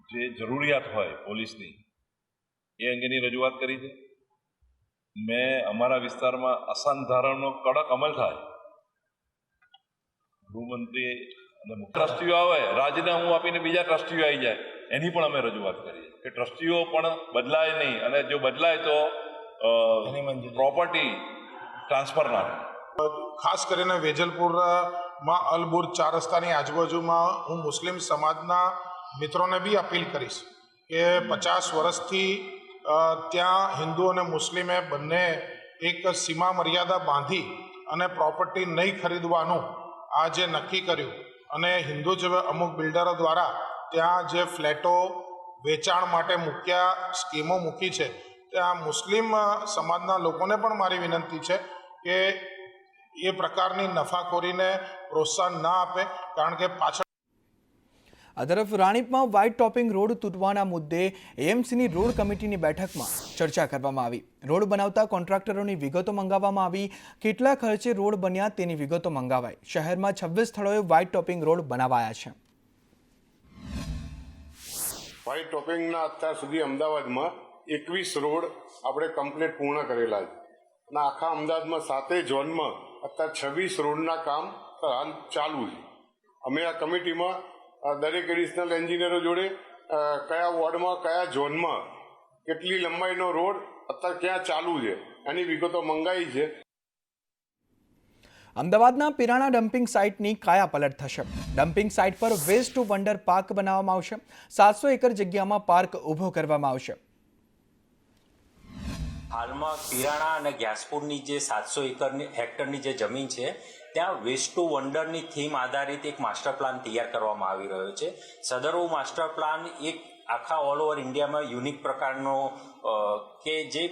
જે જરૂરિયાત હોય પોલીસની એ અંગેની રજૂઆત કરી છે. મેં અમારા વિસ્તારમાં અશાંત ધારાનો કડક અમલ થાય, ગૃહમંત્રી અને મુખ્ય ટ્રસ્ટીઓ આવે, રાજીનામું આપીને બીજા ટ્રસ્ટીઓ આવી જાય, એની પણ અમે રજૂઆત કરી કે ટ્રસ્ટીઓ પણ બદલાય નહીં અને જો બદલાય તો પ્રોપર્ટી ટ્રાન્સફર ના થાય. ખાસ કરીને વેજલપુરમાં અલબુર 4 રસ્તાની આજુબાજુમાં હું મુસ્લિમ સમાજના મિત્રોને બી અપીલ કરીશ કે 50 વર્ષથી ત્યાં હિન્દુ અને મુસ્લિમે બંને એક સીમા મર્યાદા બાંધી અને પ્રોપર્ટી નહીં ખરીદવાનું આ જે નક્કી કર્યું અને હિન્દુ જ અમુક બિલ્ડરો દ્વારા ત્યાં જે ફ્લેટો વેચાણ માટે મૂક્યા, સ્કીમો મૂકી છે, ત્યાં મુસ્લિમ સમાજના લોકોને પણ મારી વિનંતી છે કે એ પ્રકારની નફાખોરીને પ્રોત્સાહન ના આપે, કારણ કે પાછળ આ તરફ રાણીપમાં વ્હાઇટ ટોપિંગ રોડ તૂટવાના મુદ્દે એએમસીની રોડ કમિટીની બેઠકમાં ચર્ચા કરવામાં આવી. રોડ બનાવતા કોન્ટ્રાક્ટરોની વિગતો મંગાવવામાં આવી. કેટલા ખર્ચે રોડ બન્યા તેની વિગતો મંગાવાઈ. શહેરમાં 26 સ્થળોએ વ્હાઇટ ટોપિંગ રોડ બનાવાયા છે. વ્હાઇટ ટોપિંગના અત્યાર સુધી અમદાવાદમાં 21 રોડ આપણે કમ્પ્લીટ પૂર્ણ કરેલા છે અને આખા અમદાવાદમાં 7 ઝોનમાં અત્યારે 26 રોડના કામ હાલ ચાલુ છે. અમે આ કમિટીમાં દરેક એડિશનલ એન્જિનિયરો જોડે કયા વોર્ડમાં કયા ઝોનમાં કેટલી લંબાઈનો રોડ અત્યારે ક્યાં ચાલુ છે એની વિગતો મંગાવી છે. અમદાવાદના પિરાણા ડમ્પિંગ સાઇટની કાયાપલટ થશે. ડમ્પિંગ સાઇટ પર વેસ્ટ ટુ વન્ડર પાર્ક બનાવવામાં આવશે. 700 એકર જગ્યામાં પાર્ક ઊભો કરવામાં આવશે. હાલમાં પિરાણા અને ગ્યાસપુરની જે 700 હેક્ટરની જે જમીન છે ત્યાં વેસ્ટ ટુ વન્ડરની થીમ આધારિત એક માસ્ટર પ્લાન તૈયાર કરવામાં આવી રહ્યો છે. સદરુ માસ્ટર પ્લાન એક આખા ઓલ ઓવર ઇન્ડિયામાં યુનિક પ્રકારનો કે જે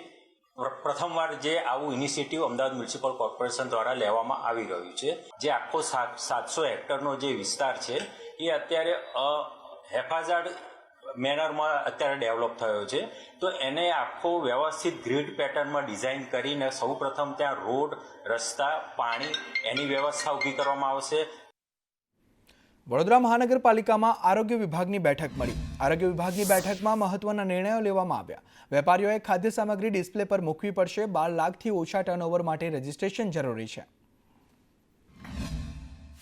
પ્રથમવાર જે આવું ઇનિશિયેટિવ અમદાવાદ મ્યુનિસિપલ કોર્પોરેશન દ્વારા લેવામાં આવી રહ્યું છે. જે આખો 700 હેક્ટરનો જે વિસ્તાર છે એ અત્યારે હેફાઝાર્ડ મેનરમાં અત્યારે ડેવલપ થયો છે. તો એને આખો વ્યવસ્થિત ગ્રીડ પેટર્નમાં ડિઝાઇન કરીને સૌ પ્રથમ ત્યાં રોડ, રસ્તા, પાણી એની વ્યવસ્થા ઊભી કરવામાં આવશે. વડોદરા મહાનગરપાલિકામાં આરોગ્ય વિભાગની બેઠક મળી. આરોગ્ય વિભાગની બેઠકમાં મહત્વના નિર્ણયો લેવામાં આવ્યા. વેપારીઓએ ખાદ્ય સામગ્રી ડિસ્પ્લે પર મૂકવી પડશે. 12 લાખથી ઓછા ટર્નઓવર માટે રજીસ્ટ્રેશન જરૂરી છે.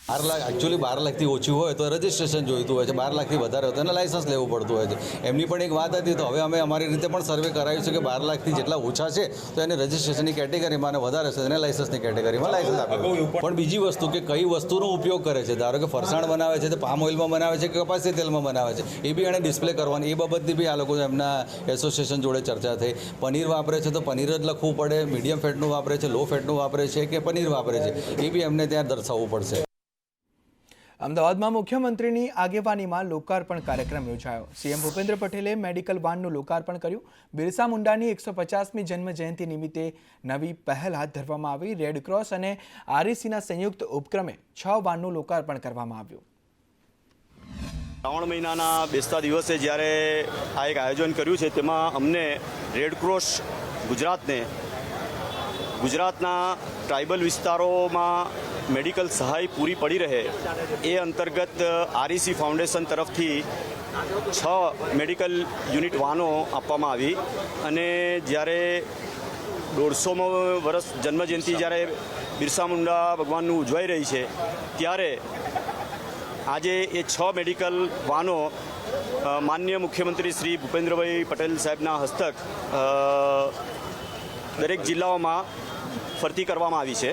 12 લાખ એકચ્યુઅલી 12 લાખથી ઓછું હોય તો રજિસ્ટ્રેશન જોઈતું હોય છે, 12 લાખથી વધારે હોય તો એને લાયસન્સ લેવું પડતું હોય છે. એમની પણ એક વાત હતી, તો હવે અમે અમારી રીતે પણ સર્વે કરાવ્યું છે કે 12 લાખથી જેટલા ઓછા છે તો એને રજિસ્ટ્રેશનની કેટેગરીમાં અને વધારે છે એને લાયસન્સની કેટેગરીમાં લાયસન્સ આપ્યું. પણ બીજી વસ્તુ કે કઈ વસ્તુનો ઉપયોગ કરે છે, ધારો કે ફરસાણ બનાવે છે તો પામ ઓઇલમાં બનાવે છે કે કપાસી તેલમાં બનાવે છે, એ બી એને ડિસ્પ્લે કરવાની. એ બાબતની બી આ લોકો એમના એસોસિએશન જોડે ચર્ચા થઈ. પનીર વાપરે છે તો પનીર જ લખવું પડે, મીડિયમ ફેટનું વાપરે છે, લો ફેટનું વાપરે છે કે પનીર વાપરે છે, એ બી એમને ત્યાં દર્શાવવું પડશે. અમદાવાદમાં મુખ્યમંત્રીની આગેવાનીમાં લોકાર્પણ કાર્યક્રમ યોજાયો. સીએમ ભૂપેન્દ્ર પટેલે મેડિકલ વાનનું લોકાર્પણ કર્યું. બિરસા મુંડાની 150મી જન્મ જયંતિ નિમિત્તે નવી પહેલ હાથ ધરવામાં આવી. રેડક્રોસ અને આરઈસીના સંયુક્ત ઉપક્રમે 6 વાનનું લોકાર્પણ કરવામાં આવ્યું. શ્રાવણ મહિનાના બેસતા દિવસે જ્યારે આ એક આયોજન કર્યું છે તેમાં અમને રેડક્રોસ ગુજરાતના ટ્રાઇબલ વિસ્તારોમાં મેડિકલ સહાય પૂરી પડી રહે એ અંતર્ગત આરઈસી ફાઉન્ડેશન તરફથી 6 મેડિકલ યુનિટ વાનો આપવામાં આવી અને જ્યારે 150મો વર્ષ જન્મજયંતિ જ્યારે બિરસા મુંડા ભગવાનનું ઉજવાઈ રહી છે ત્યારે આજે એ 6 મેડિકલ વાનો માનનીય મુખ્યમંત્રી શ્રી ભૂપેન્દ્રભાઈ પટેલ સાહેબના હસ્તક દરેક જિલ્લાઓમાં ફરતી કરવામાં આવી છે.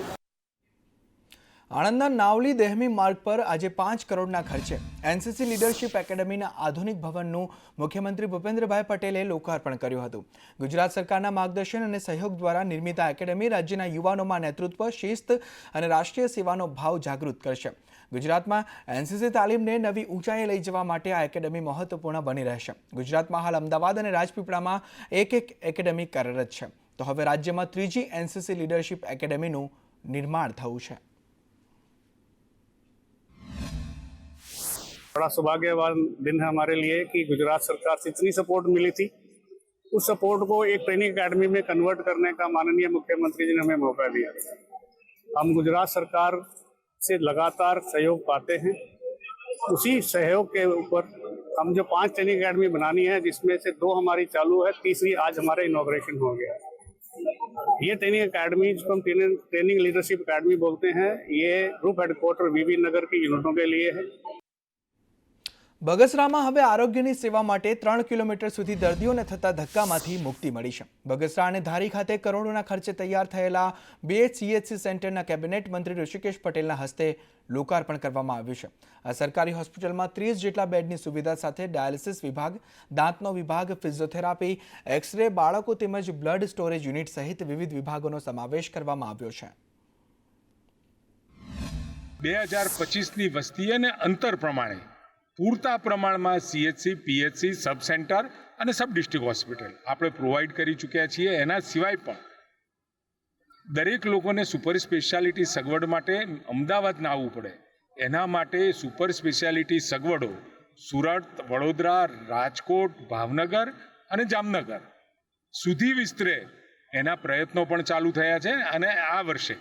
આણંદના નાવલી દેહમી માર્ગ પર આજે 5 કરોડના ખર્ચે એનસીસી લીડરશીપ એકેડમીના આધુનિક ભવનનું મુખ્યમંત્રી ભૂપેન્દ્રભાઈ પટેલે લોકાર્પણ કર્યું હતું. ગુજરાત સરકારના માર્ગદર્શન અને સહયોગ દ્વારા નિર્મિત આ એકેડમી રાજ્યના યુવાનોમાં નેતૃત્વ, શિસ્ત અને રાષ્ટ્રીય સેવાનો ભાવ જાગૃત કરશે. ગુજરાતમાં એનસીસી તાલીમને નવી ઊંચાઈએ લઈ જવા માટે આ એકેડમી મહત્વપૂર્ણ બની રહેશે. ગુજરાતમાં હાલ અમદાવાદ અને રાજપીપળામાં એક એકેડમી કાર્યરત છે, તો હવે રાજ્યમાં 3જી એનસીસી લીડરશીપ એકેડમીનું નિર્માણ થયું છે. बड़ा सौभाग्यवान दिन है हमारे लिए कि गुजरात सरकार से इतनी सपोर्ट मिली थी. उस सपोर्ट को एक ट्रेनिंग एकेडमी में कन्वर्ट करने का माननीय मुख्यमंत्री जी ने हमें मौका दिया. हम गुजरात सरकार से लगातार सहयोग पाते हैं. उसी सहयोग के ऊपर हम जो 5 ट्रेनिंग एकेडमी बनानी है, जिसमें से 2 हमारी चालू है, तीसरी आज हमारा इनॉग्रेशन हो गया. ये ट्रेनिंग एकेडमी जिसको हम ट्रेनिंग लीडरशिप एकेडमी बोलते हैं, ये ग्रुप हेडक्वार्टर वीवी नगर की यूनिटों के लिए है. બગસરામાં હવે આરોગ્યની સેવા માટે 3 કિલોમીટર સુધી દર્દીઓને થતા ધક્કામાંથી મુક્તિ મળી છે. બગસરા અને ધારી ખાતે કરોડોના ખર્ચે તૈયાર થયેલા 2 CHC સેન્ટરના કેબિનેટ મંત્રી ઋષિકેશ પટેલના હસ્તે લોકાર્પણ કરવામાં આવ્યું છે. આ સરકારી હોસ્પિટલમાં 30 જેટલા બેડની સુવિધા સાથે ડાયાલિસિસ વિભાગ, દાંતનો વિભાગ, ફિઝિયોથેરાપી, એક્સરે, બાળકો તેમજ બ્લડ સ્ટોરેજ યુનિટ સહિત વિવિધ વિભાગોનો સમાવેશ કરવામાં આવ્યો છે. 2025ની વસ્તી અને અંતર પ્રમાણે પૂરતા પ્રમાણમાં CHC, PHC, સબ સેન્ટર અને સબ ડિસ્ટ્રિક્ટ હોસ્પિટલ આપણે પ્રોવાઈડ કરી ચૂક્યા છીએ. એના સિવાય પણ દરેક લોકોને સુપર સ્પેશિયાલિટી સગવડ માટે અમદાવાદ ના આવવું પડે, એના માટે સુપર સ્પેશિયાલિટી સગવડો સુરત, વડોદરા, રાજકોટ, ભાવનગર અને જામનગર સુધી વિસ્તરે એના પ્રયત્નો પણ ચાલુ થયા છે. અને આ વર્ષે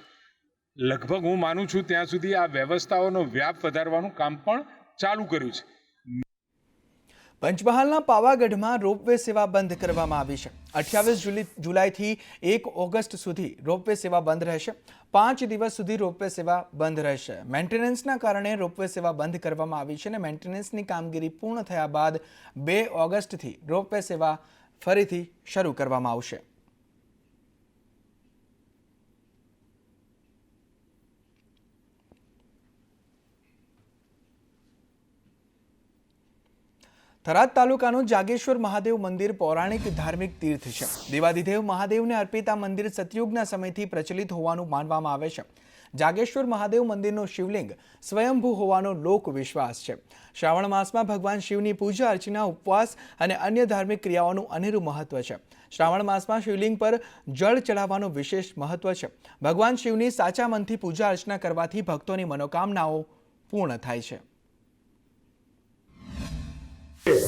લગભગ હું માનું છું ત્યાં સુધી આ વ્યવસ્થાઓનો વ્યાપ વધારવાનું કામ પણ ચાલુ કર્યું છે. પંચમહાલના પાવાગઢમાં રોપવે સેવા બંધ કરવામાં આવી છે. 28 જુલાઈથી 1 ઓગસ્ટ સુધી રોપવે સેવા બંધ રહેશે. 5 દિવસ સુધી રોપવે સેવા બંધ રહેશે. મેન્ટેનન્સના કારણે રોપવે સેવા બંધ કરવામાં આવી છે અને મેન્ટેનન્સની કામગીરી પૂર્ણ થયા બાદ 2 ઓગસ્ટથી રોપવે સેવા ફરીથી શરૂ કરવામાં આવશે. થરાદ તાલુકાનું જાગેશ્વર મહાદેવ મંદિર પૌરાણિક ધાર્મિક તીર્થ છે. દેવાધિદેવ મહાદેવને અર્પિત આ મંદિર સતયુગના સમયથી પ્રચલિત હોવાનું માનવામાં આવે છે. જાગેશ્વર મહાદેવ મંદિરનું શિવલિંગ સ્વયંભૂ હોવાનો લોક વિશ્વાસ છે. શ્રાવણ માસમાં ભગવાન શિવની પૂજા અર્ચના, ઉપવાસ અને અન્ય ધાર્મિક ક્રિયાઓનું અનેરું મહત્વ છે. શ્રાવણ માસમાં શિવલિંગ પર જળ ચડાવવાનું વિશેષ મહત્વ છે. ભગવાન શિવની સાચા મનથી પૂજા અર્ચના કરવાથી ભક્તોની મનોકામનાઓ પૂર્ણ થાય છે.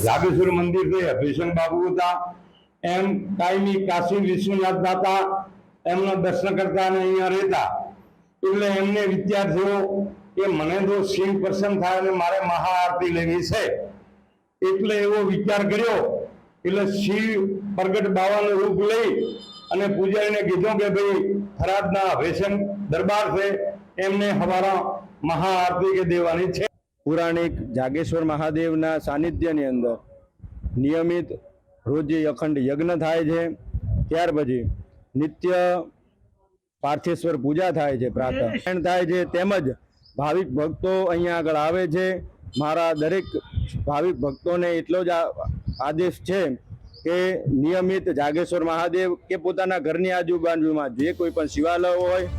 જાગેશ્વર મંદિર છે, ભીષણ બાબુ હતા, એમ કાયમી કાશી વિશ્વનાથ દાતા એમના દર્શન કરતા અને અહીંયા રહેતા. એટલે એમને વિદ્યાર્થીઓ કે મને તો શિવ પ્રસન્ન થાય અને મારે મહાઆરતી લેવી છે, એટલે એવો વિચાર કર્યો. એટલે શિવ પ્રગટ બાવાનું રૂપ લઈ અને પૂજારીને કીધું કે ભાઈ થરાદના ભીષણ દરબાર છે, એમને હવારા મહાઆરતી કે દેવાની છે. પૌરાણિક જાગેશ્વર મહાદેવના સાનિધ્યની અંદર નિયમિત રોજે અખંડ યજ્ઞ થાય છે. ત્યાર પછી નિત્ય પાર્થેશ્વર પૂજા થાય છે, પ્રાતઃ થાય છે. તેમજ ભાવિક ભક્તો અહીંયા આગળ આવે છે. મારા દરેક ભાવિક ભક્તોને એટલો જ આદેશ છે કે નિયમિત જાગેશ્વર મહાદેવ કે પોતાના ઘરની આજુબાજુમાં જે કોઈ પણ શિવાલયો હોય